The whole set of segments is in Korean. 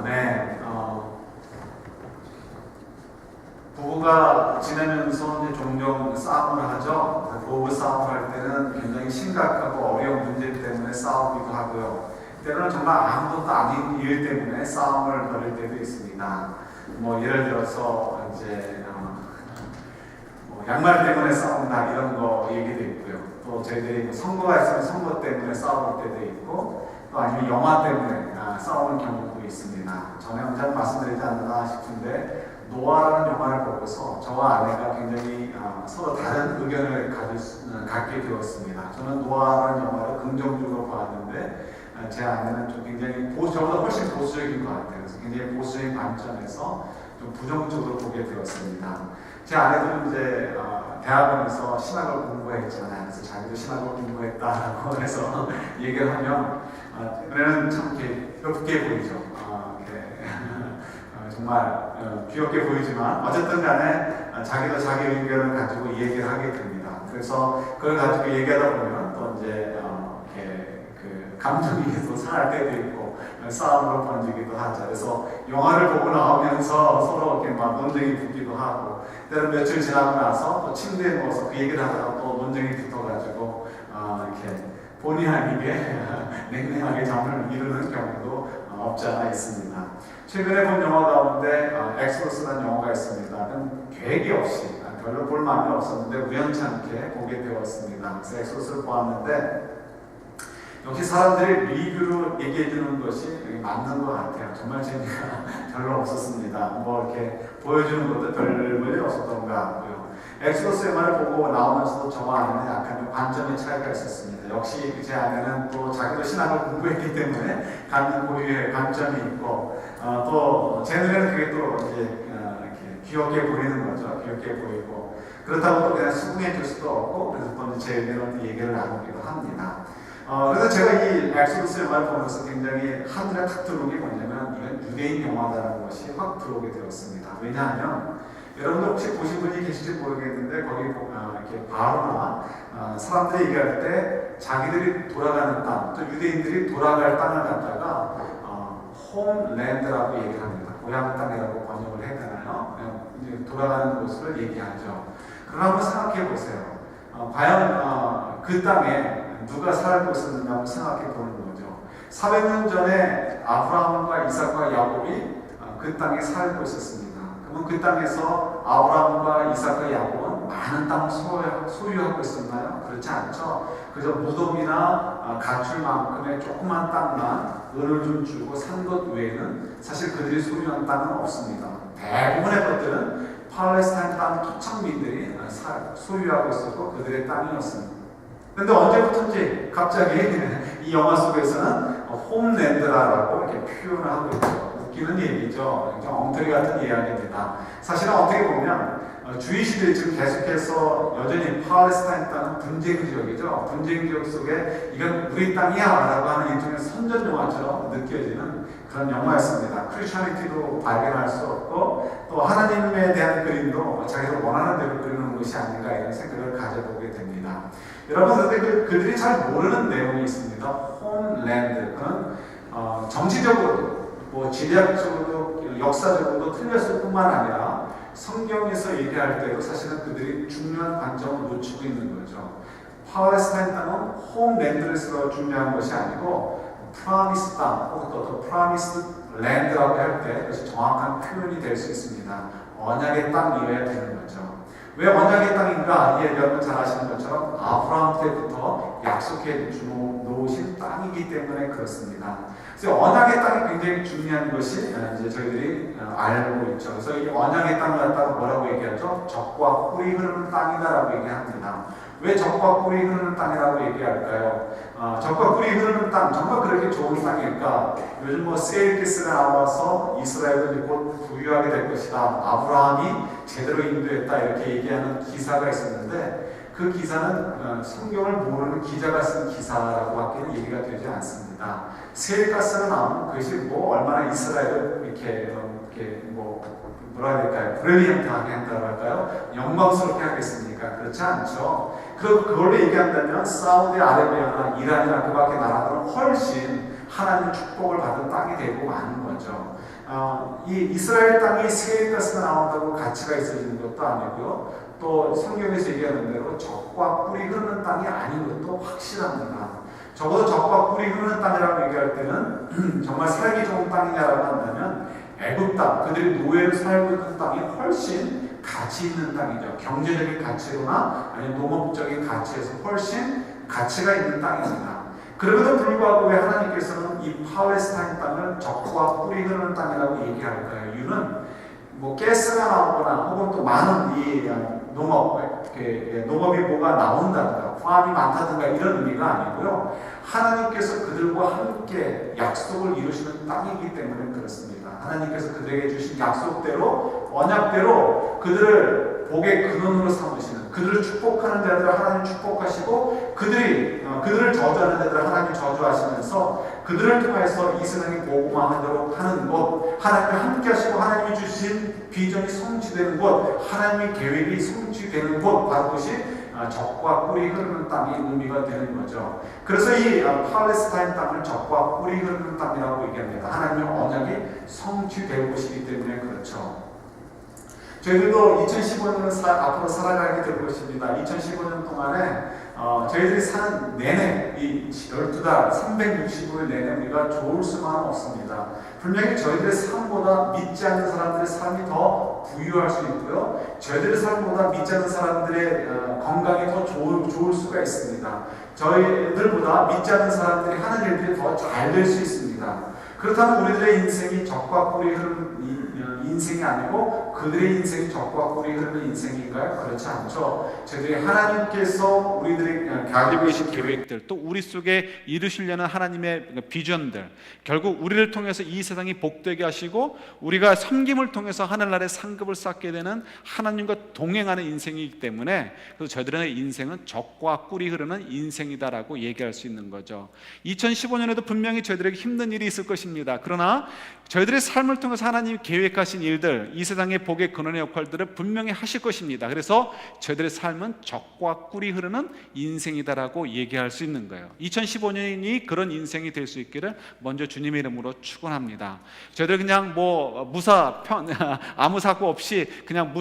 네, 부부가 지내면서 이제 종종 싸움을 하죠. 부부 싸움을 할 때는 굉장히 심각하고 어려운 문제 때문에 싸우기도 하고요. 때로는 정말 아무것도 아닌 일 때문에 싸움을 벌일 때도 있습니다. 뭐 예를 들어서 이제 뭐 양말 때문에 싸운다 이런 거 얘기도 있고요. 또 저희들이 뭐 선거가 있으면 선거 때문에 싸울 때도 있고, 또 아니면 영화 때문에 싸우는 경우도 있습니다. 전에 언제 말씀드리지 않나 싶은데, 노아라는 영화를 보고서 저와 아내가 굉장히 서로 다른 의견을 갖게 되었습니다. 저는 노아라는 영화를 긍정적으로 보았는데, 제 아내는 좀 굉장히 저보다 훨씬 보수적인 것 같아요. 그래서 굉장히 보수적인 관점에서 좀 부정적으로 보게 되었습니다. 제 아내도 이제 대학원에서 신학을 공부했잖아요. 그래서 자기도 신학을 공부했다라고 해서 얘기를 하면 그래는 참 이렇게 귀엽게 보이죠. 정말 귀엽게 보이지만 어쨌든 간에 자기도 자기 의견을 가지고 얘기를 하게 됩니다. 그래서 그걸 가지고 얘기하다 보면 또 이제 그 감정이 계속 상할 때도 있고 싸움으로 번지기도 하죠. 그래서 영화를 보고 나오면서 서로 이렇게 막 논쟁이 붙기도 하고, 때로는 며칠 지나고 나서 또 침대에 누워서 그 얘기를 하다가 또 논쟁이 붙어가지고 이렇게 본의 아니게 냉랭하게 잠을 이루는 경우도 없지 않아 있습니다. 최근에 본 영화 가운데 엑소더스라는 영화가 있습니다. 계획이 없이 별로 볼 마음이 없었는데 우연찮게 보게 되었습니다. 그래서 엑소더스를 보았는데 역시 사람들이 리뷰로 얘기해주는 것이 맞는 것 같아요. 정말 재미가 별로 없었습니다. 뭐 이렇게 보여주는 것도 별로 없었던 것 같고요. 엑소더스 영화를 보고 나오면서도 저와 아내는 약간 좀 관점의 차이가 있었습니다. 역시 제 아내는 또 자기도 신학을 공부했기 때문에 갖는 고유의 관점이 있고, 또 제 눈에는 그게 또 이제 이렇게 귀엽게 보이는 거죠. 귀엽게 보이고, 그렇다고 또 그냥 수긍해 줄 수도 없고, 그래서 또 제 의견을 또 얘기를 나누기도 합니다. 그래서 제가 이 엑소더스 영화를 보면서 굉장히 한눈에 탁 들어온 게 뭐냐면, 이건 유대인 영화다라는 것이 확 들어오게 되었습니다. 왜냐하면 여러분들 혹시 보신 분이 계실지 모르겠는데, 거기 이렇게 바로나 사람들이 얘기할 때 자기들이 돌아가는 땅, 또 유대인들이 돌아갈 땅을 갖다가 홈랜드라고 얘기를 합니다. 고향 땅이라고 번역을 해야 되나요? 이제 돌아가는 곳을 얘기하죠. 그럼 한번 생각해 보세요. 과연 그 땅에 누가 살고 있었는가 한번 생각해 보는 거죠. 400년 전에 아브라함과 이삭과 야곱이 그 땅에 살고 있었습니다. 그러면 그 땅에서 아브라함과 이삭과 야곱은 많은 땅을 소유하고 있었나요? 그렇지 않죠. 그저 무덤이나 가출만큼의 조그만 땅만 은을 좀 주고 산 것 외에는 사실 그들이 소유한 땅은 없습니다. 대부분의 것들은 팔레스타인 땅 토착민들이 소유하고 있었고 그들의 땅이었습니다. 그런데 언제부턴지 갑자기 이 영화 속에서는 홈랜드라고 이렇게 표현을 하고 있죠. 웃기는 얘기죠. 엉터리 같은 이야기입니다. 사실은 어떻게 보면 주의시대에 지금 계속해서 여전히 팔레스타인 땅은 분쟁 지역이죠. 분쟁 지역 속에 이건 우리 땅이야 라고 하는 일종의 선전 영화처럼 느껴지는 그런 영화였습니다. 크리스천리티도 발견할 수 없고, 또 하나님에 대한 그림도 자기가 원하는 대로 그리는 것이 아닌가 이런 생각을 가져보게 됩니다. 여러분, 그런데 그들이 잘 모르는 내용이 있습니다. 홈랜드, 그는 정치적으로, 뭐 지리학적으로, 역사적으로도 틀렸을 뿐만 아니라 성경에서 얘기할 때도 사실은 그들이 중요한 관점을 놓치고 있는 거죠. 팔레스타인 땅은 홈랜드에서 중요한 것이 아니고 프라미스 땅, 혹은 또 프라미스 랜드라고 할 때 그것이 정확한 표현이 될 수 있습니다. 언약의 땅이어야 되는 거죠. 왜 언약의 땅인가? 여러분 잘 아시는 것처럼 아브라함 때부터 약속해 놓으신 땅이기 때문에 그렇습니다. 그래서 언약의 땅이 굉장히 중요한 것이 이제 저희들이 알고 있죠. 그래서 이 언약의 땅을 갖다가 뭐라고 얘기하죠? 적과 꿀이 흐르는 땅이다라고 얘기합니다. 왜 적과 꿀이 흐르는 땅이라고 얘기할까요? 적과 꿀이 흐르는 땅, 정말 그렇게 좋은 땅일까? 요즘 뭐 세일기스가 나와서 이스라엘은 곧 부유하게 될 것이다. 아브라함이 제대로 인도했다. 이렇게 얘기하는 기사가 있었는데, 그 기사는 성경을 모르는 기자가 쓴 기사라고 밖에는 얘기가 되지 않습니다. 세일가스가 나오면 그것이 뭐 얼마나 이스라엘을 이렇게 뭐라 해야 될까요? 브릴리언트하게 한다고 할까요? 영광스럽게 하겠습니까? 그렇지 않죠. 그걸로 얘기한다면 사우디아라비아나 이란이나 그 밖의 나라들은 하나님의 축복을 받은 땅이 되고 마는 거죠. 이 이스라엘 땅이 새 가스가 나온다고 가치가 있어지는 것도 아니고요. 또 성경에서 얘기하는 대로 적과 꿀이 흐르는 땅이 아닌 것도 확실합니다. 적어도 적과 꿀이 흐르는 땅이라고 얘기할 때는 정말 살기 좋은 땅이냐라고 한다면 애굽 땅, 그들이 노예로 살고 있는 땅이 훨씬 가치 있는 땅이죠. 경제적인 가치로나 아니면 농업적인 가치에서 훨씬 가치가 있는 땅입니다. 그럼에도 불구하고 왜 하나님께서는 이 팔레스타인 땅을 적과 꿀이 흐르는 땅이라고 얘기할까요? 이유는 뭐 가스가 나오거나 혹은 또 많은 이 농업이 뭐가 나온다든가 화합이 많다든가 이런 의미가 아니고요. 하나님께서 그들과 함께 약속을 이루시는 땅이기 때문에 그렇습니다. 하나님께서 그들에게 주신 약속대로 언약대로 그들을 복의 근원으로 삼으시는, 그들을 축복하는 자들을 하나님 축복하시고 그들을 저주하는 자들을 하나님 저주하시면서 그들을 통해서 이 세상이 복음화하도록 하는 곳, 하나님과 함께 하시고 하나님이 주신 비전이 성취되는 곳, 하나님의 계획이 성취되는 곳, 바로 그것이 적과 꿀이 흐르는 땅이 의미가 되는 거죠. 그래서 이 팔레스타인 땅을 적과 꿀이 흐르는 땅이라고 얘기합니다. 하나님의 언약이 성취될 곳이기 때문에 그렇죠. 저희들도 2015년을 앞으로 살아가게 될 것입니다. 2015년 동안에 저희들이 사는 내내 이 12달 365일 내내 우리가 좋을 수만은 없습니다. 분명히 저희들의 삶보다 믿지 않는 사람들의 삶이 더 부유할 수 있고요. 저희들의 삶보다 믿지 않는 사람들의 건강이 더 좋을 수가 있습니다. 저희들보다 믿지 않는 사람들이 하는 일들이 더 잘 될 수 있습니다. 그렇다면 우리들의 인생이 적과 꿀이 흐르는 인생이 아니고 그들의 인생이 적과 꿀이 흐르는 인생인가요? 그렇지 않죠. 저희들이 하나님께서 우리들이 가지고 계신 계획들, 또 우리 속에 이루시려는 하나님의 비전들, 결국 우리를 통해서 이 세상이 복되게 하시고 우리가 섬김을 통해서 하늘나라의 상급을 쌓게 되는 하나님과 동행하는 인생이기 때문에 그래서 저희들의 인생은 적과 꿀이 흐르는 인생이다라고 얘기할 수 있는 거죠. 2015년에도 분명히 저희들에게 힘든 일이 있을 것입니다. 그러나 저희들의 삶을 통해서 하나님이 계획하신 일들, 이 세상의 복의 근원의 역할들을 분명히 하실 것입니다. 그래서 저희들의 삶은 적과 꿀이 흐르는 인생이다라고 얘기할 수 있는 거예요. 2015년이 그런 인생이 될 수 있기를 먼저 주님의 이름으로 축원합니다. 저희들 그냥 아무 사고 없이 그냥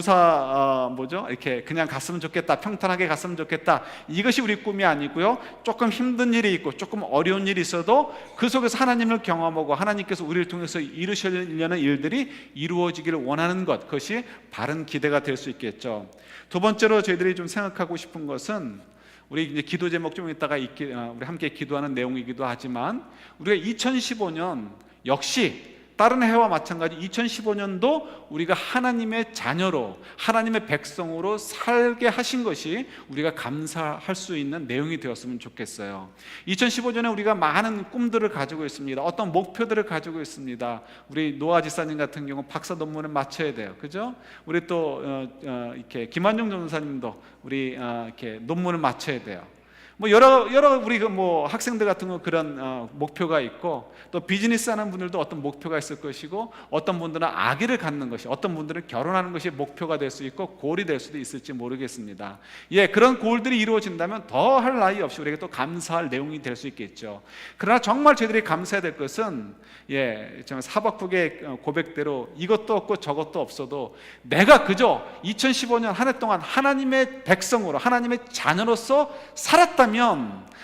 이렇게 그냥 갔으면 좋겠다, 평탄하게 갔으면 좋겠다, 이것이 우리 꿈이 아니고요. 조금 힘든 일이 있고 조금 어려운 일이 있어도 그 속에서 하나님을 경험하고 하나님께서 우리를 통해서 이루시려는 일들이 이루어지기를 원하는 것, 그것이 바른 기대가 될 수 있겠죠. 두 번째로 저희들이 좀 생각하고 싶은 것은 우리 이제 기도 제목 좀 이따가 우리 함께 기도하는 내용이기도 하지만 우리가 2015년 역시 다른 해와 마찬가지 2015년도 우리가 하나님의 자녀로 하나님의 백성으로 살게 하신 것이 우리가 감사할 수 있는 내용이 되었으면 좋겠어요. 2015년에 우리가 많은 꿈들을 가지고 있습니다. 어떤 목표들을 가지고 있습니다. 우리 노아 지사님 같은 경우 박사 논문을 마쳐야 돼요. 그죠? 우리 또 이렇게 김한중 전사님도 우리 이렇게 논문을 마쳐야 돼요. 여러 우리 학생들 같은 거 그런 목표가 있고, 또 비즈니스 하는 분들도 어떤 목표가 있을 것이고, 어떤 분들은 아기를 갖는 것이, 어떤 분들은 결혼하는 것이 목표가 될 수 있고 골이 될 수도 있을지 모르겠습니다. 그런 골들이 이루어진다면 더 할 나위 없이 우리에게 또 감사할 내용이 될 수 있겠죠. 그러나 정말 저희들이 감사해야 될 것은 정말 사박국의 고백대로 이것도 없고 저것도 없어도 내가 그저 2015년 한 해 동안 하나님의 백성으로 하나님의 자녀로서 살았다면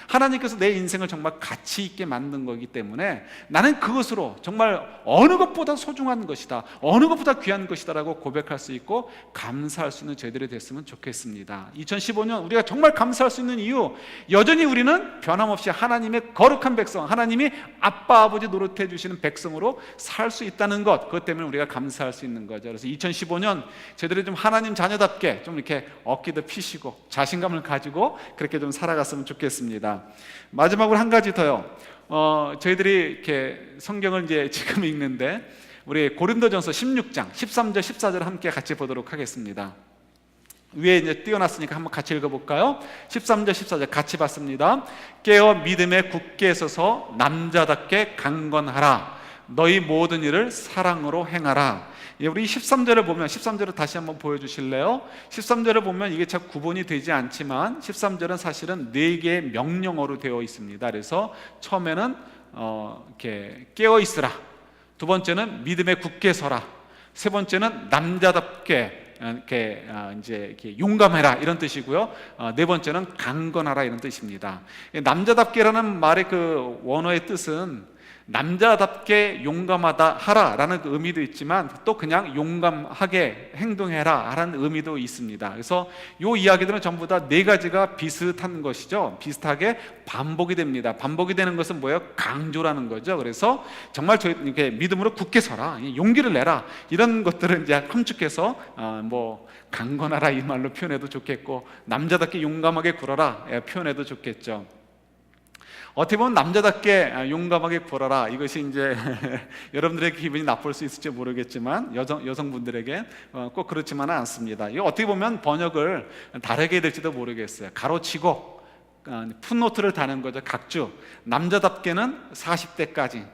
하나님께서 내 인생을 정말 가치 있게 만든 거기 때문에 나는 그것으로 정말 어느 것보다 소중한 것이다, 어느 것보다 귀한 것이다 라고 고백할 수 있고 감사할 수 있는 저희들이 됐으면 좋겠습니다. 2015년 우리가 정말 감사할 수 있는 이유, 여전히 우리는 변함없이 하나님의 거룩한 백성, 하나님이 아빠 아버지 노릇해 주시는 백성으로 살 수 있다는 것, 그것 때문에 우리가 감사할 수 있는 거죠. 그래서 2015년 저희들이 좀 하나님 자녀답게 좀 이렇게 어깨도 피시고 자신감을 가지고 그렇게 좀 살아갔으면 좋겠습니다. 마지막으로 한 가지 더요. 저희들이 이렇게 성경을 이제 지금 읽는데 우리 고린도전서 16장 13절 14절 함께 같이 보도록 하겠습니다. 위에 이제 띄워놨으니까 한번 같이 읽어볼까요? 13절 14절 같이 봤습니다. 깨어 믿음에 굳게 서서 남자답게 강건하라. 너희 모든 일을 사랑으로 행하라. 우리 13절을 보면, 13절을 다시 한번 보여주실래요? 13절을 보면 이게 참 구분이 되지 않지만 13절은 사실은 4개의 명령어로 되어 있습니다. 그래서 처음에는 이렇게 깨어 있으라. 두 번째는 믿음에 굳게 서라. 세 번째는 남자답게 이렇게 용감해라 이런 뜻이고요. 네 번째는 강건하라 이런 뜻입니다. 남자답게라는 말의 그 원어의 뜻은 남자답게 용감하다 하라라는 그 의미도 있지만 또 그냥 용감하게 행동해라 라는 의미도 있습니다. 그래서 이 이야기들은 전부 다 네 가지가 비슷한 것이죠. 비슷하게 반복이 됩니다. 반복이 되는 것은 뭐예요? 강조라는 거죠. 그래서 정말 이렇게 믿음으로 굳게 서라, 용기를 내라, 이런 것들을 이제 함축해서 뭐 강건하라 이 말로 표현해도 좋겠고, 남자답게 용감하게 굴어라 표현해도 좋겠죠. 어떻게 보면 남자답게 용감하게 굴어라, 이것이 이제 여러분들에게 기분이 나쁠 수 있을지 모르겠지만 여성분들에게 꼭 그렇지만은 않습니다. 이거 어떻게 보면 번역을 다르게 될지도 모르겠어요. 가로치고 풋노트를 다는 거죠. 각주. 남자답게는 40대까지,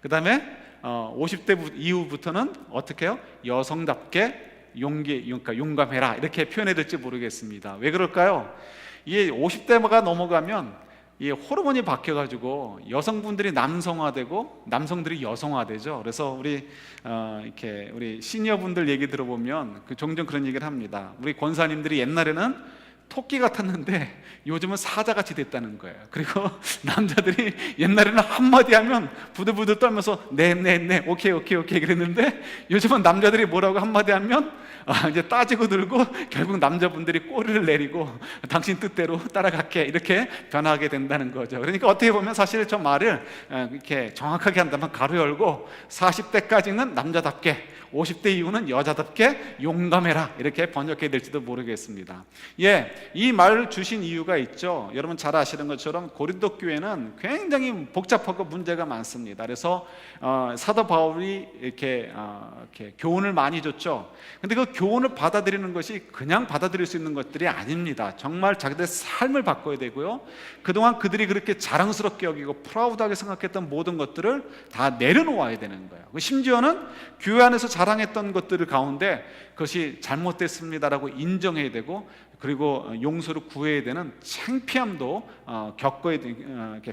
그 다음에 50대 이후부터는 어떻게 해요? 여성답게 그러니까 용감해라, 이렇게 표현해야 될지 모르겠습니다. 왜 그럴까요? 이게 50대가 넘어가면 이 호르몬이 바뀌어가지고 여성분들이 남성화되고 남성들이 여성화되죠. 그래서 이렇게 우리 시니어분들 얘기 들어보면 종종 그런 얘기를 합니다. 우리 권사님들이 옛날에는 토끼 같았는데 요즘은 사자같이 됐다는 거예요. 그리고 남자들이 옛날에는 한마디 하면 부들부들 떨면서 네 오케이 그랬는데 요즘은 남자들이 뭐라고 한마디 하면 이제 따지고 들고 결국 남자분들이 꼬리를 내리고 당신 뜻대로 따라갈게, 이렇게 변하게 된다는 거죠. 그러니까 어떻게 보면 사실 저 말을 이렇게 정확하게 한다면 가로 열고 40대까지는 남자답게, 50대 이후는 여자답게 용감해라, 이렇게 번역해야 될지도 모르겠습니다. 이 말을 주신 이유가 있죠. 여러분 잘 아시는 것처럼 고린도 교회는 굉장히 복잡하고 문제가 많습니다. 그래서 사도 바울이 이렇게 교훈을 많이 줬죠. 근데 그 교훈을 받아들이는 것이 그냥 받아들일 수 있는 것들이 아닙니다. 정말 자기들의 삶을 바꿔야 되고요. 그동안 그들이 그렇게 자랑스럽게 여기고 프라우드하게 생각했던 모든 것들을 다 내려놓아야 되는 거예요. 심지어는 교회 안에서 자랑했던 것들 가운데 그것이 잘못됐습니다라고 인정해야 되고, 그리고 용서를 구해야 되는 창피함도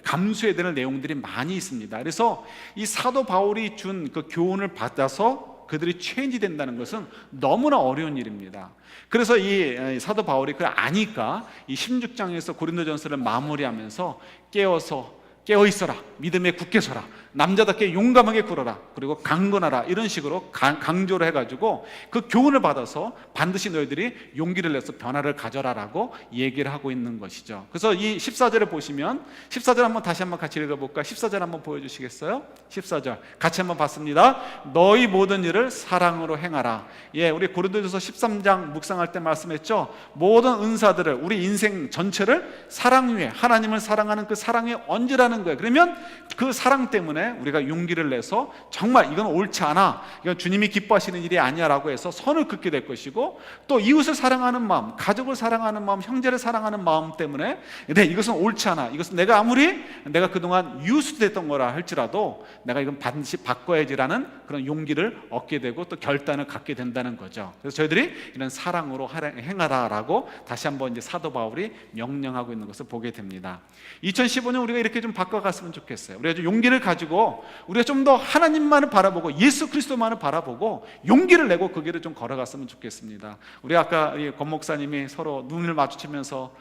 감수해야 되는 내용들이 많이 있습니다. 그래서 이 사도 바울이 준 그 교훈을 받아서 그들이 체인지 된다는 것은 너무나 어려운 일입니다. 그래서 이 사도 바울이 그걸 아니까 이 16장에서 고린도전서를 마무리하면서 깨어 있어라, 믿음에 굳게 서라, 남자답게 용감하게 굴어라, 그리고 강건하라, 이런 식으로 강조를 해가지고 그 교훈을 받아서 반드시 너희들이 용기를 내서 변화를 가져라라고 얘기를 하고 있는 것이죠. 그래서 이 14절을 보시면 14절 다시 한번 같이 읽어볼까? 14절 한번 보여주시겠어요? 14절 같이 한번 봤습니다. 너희 모든 일을 사랑으로 행하라. 우리 고린도전서 13장 묵상할 때 말씀했죠. 모든 은사들을, 우리 인생 전체를 사랑 위에, 하나님을 사랑하는 그 사랑 위에 얹으라는 거예요. 그러면 그 사랑 때문에 우리가 용기를 내서 정말 이건 옳지 않아, 이건 주님이 기뻐하시는 일이 아니야 라고 해서 선을 긋게 될 것이고, 또 이웃을 사랑하는 마음, 가족을 사랑하는 마음, 형제를 사랑하는 마음 때문에 이것은 옳지 않아, 이것은 내가 그동안 유수됐던 거라 할지라도 내가 이건 반드시 바꿔야지라는 그런 용기를 얻게 되고 또 결단을 갖게 된다는 거죠. 그래서 저희들이 이런 사랑으로 행하라라고 다시 한번 이제 사도 바울이 명령하고 있는 것을 보게 됩니다. 2015년 우리가 이렇게 좀 바꿔갔으면 좋겠어요. 우리가 좀 용기를 가지고 우리가 좀 더 하나님만을 바라보고 예수 그리스도만을 바라보고 용기를 내고 그 길을 좀 걸어갔으면 좋겠습니다. 우리 아까 권 목사님이 서로 눈을 마주치면서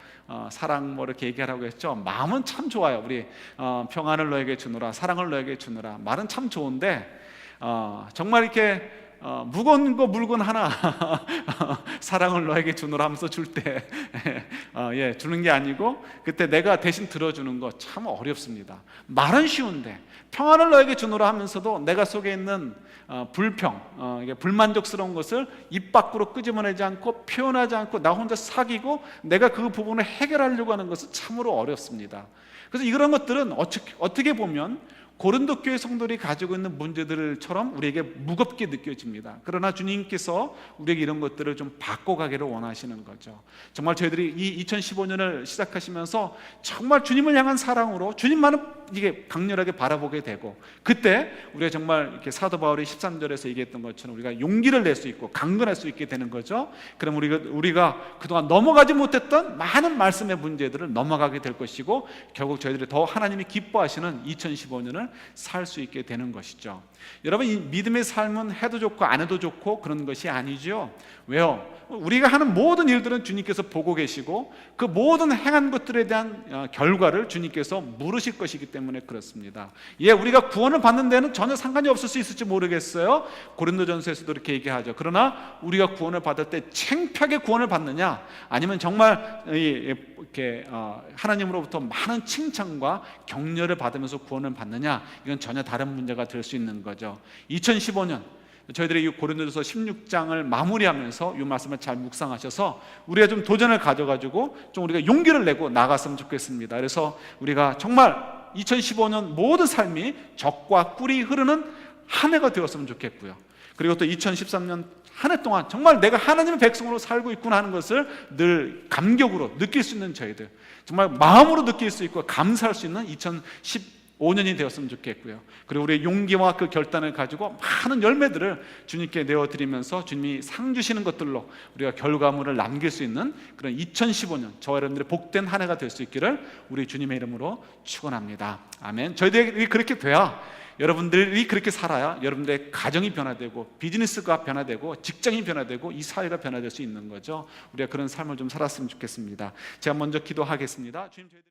사랑 이렇게 얘기하라고 했죠. 마음은 참 좋아요. 우리 평안을 너에게 주노라, 사랑을 너에게 주노라, 말은 참 좋은데 정말 이렇게 무거운 물건 하나 사랑을 너에게 주노라 하면서 줄 때 주는 게 아니고 그때 내가 대신 들어주는 거 참 어렵습니다. 말은 쉬운데 평안을 너에게 주노라 하면서도 내가 속에 있는 불만족스러운 것을 입 밖으로 끄집어내지 않고 표현하지 않고 나 혼자 사귀고 내가 그 부분을 해결하려고 하는 것은 참으로 어렵습니다. 그래서 이런 것들은 어떻게 보면 고린도 교회 성도들이 가지고 있는 문제들처럼 우리에게 무겁게 느껴집니다. 그러나 주님께서 우리에게 이런 것들을 좀 바꿔가기를 원하시는 거죠. 정말 저희들이 이 2015년을 시작하시면서 정말 주님을 향한 사랑으로 주님만을 이게 강렬하게 바라보게 되고, 그때 우리가 정말 이렇게 사도 바울이 13절에서 얘기했던 것처럼 우리가 용기를 낼 수 있고 강건할 수 있게 되는 거죠. 그럼 우리가 그동안 넘어가지 못했던 많은 말씀의 문제들을 넘어가게 될 것이고, 결국 저희들이 더 하나님이 기뻐하시는 2015년을 삶을 살 수 있게 되는 것이죠. 여러분, 이 믿음의 삶은 해도 좋고 안 해도 좋고 그런 것이 아니죠. 왜요? 우리가 하는 모든 일들은 주님께서 보고 계시고 그 모든 행한 것들에 대한 결과를 주님께서 물으실 것이기 때문에 그렇습니다. 예, 우리가 구원을 받는 데는 전혀 상관이 없을 수 있을지 모르겠어요. 고린도전서에서도 이렇게 얘기하죠. 그러나 우리가 구원을 받을 때 창피하게 구원을 받느냐, 아니면 정말 이렇게 하나님으로부터 많은 칭찬과 격려를 받으면서 구원을 받느냐, 이건 전혀 다른 문제가 될 수 있는 거죠. 2015년 저희들이 이 고린도전서 16장을 마무리하면서 이 말씀을 잘 묵상하셔서 우리가 좀 도전을 가져가지고 좀 우리가 용기를 내고 나갔으면 좋겠습니다. 그래서 우리가 정말 2015년 모든 삶이 적과 꿀이 흐르는 한 해가 되었으면 좋겠고요. 그리고 또 2013년 한 해 동안 정말 내가 하나님의 백성으로 살고 있구나 하는 것을 늘 감격으로 느낄 수 있는 저희들, 정말 마음으로 느낄 수 있고 감사할 수 있는 2015년이 되었으면 좋겠고요. 그리고 우리의 용기와 그 결단을 가지고 많은 열매들을 주님께 내어드리면서 주님이 상 주시는 것들로 우리가 결과물을 남길 수 있는 그런 2015년, 저와 여러분들의 복된 한 해가 될 수 있기를 우리 주님의 이름으로 축원합니다. 아멘. 저희들이 그렇게 돼야, 여러분들이 그렇게 살아야 여러분들의 가정이 변화되고 비즈니스가 변화되고 직장이 변화되고 이 사회가 변화될 수 있는 거죠. 우리가 그런 삶을 좀 살았으면 좋겠습니다. 제가 먼저 기도하겠습니다. 주님, 저희들이